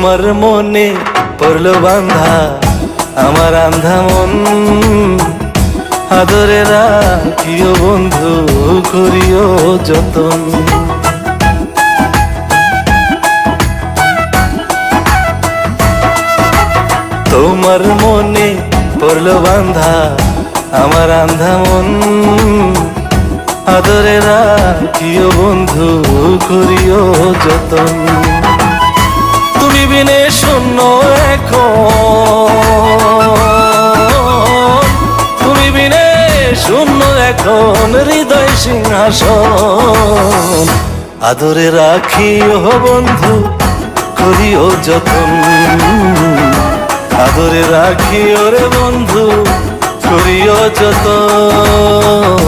তোমার মনে পড়লো বান্ধা আমার আন্ধা মন, আদরে রাখিও বন্ধু করিও যতন। তোমার মনে পড়লো বান্ধা আমার আন্ধা মন, আদরে রাখিও বন্ধু করিও যতন। তুমি বিনে শূন্য এখন, তুমি বিনে শূন্য এখন হৃদয় সিংহাসন, আদরে রাখিও বন্ধু করিও যতন, আদরে রাখিও রে বন্ধু করিও যতন।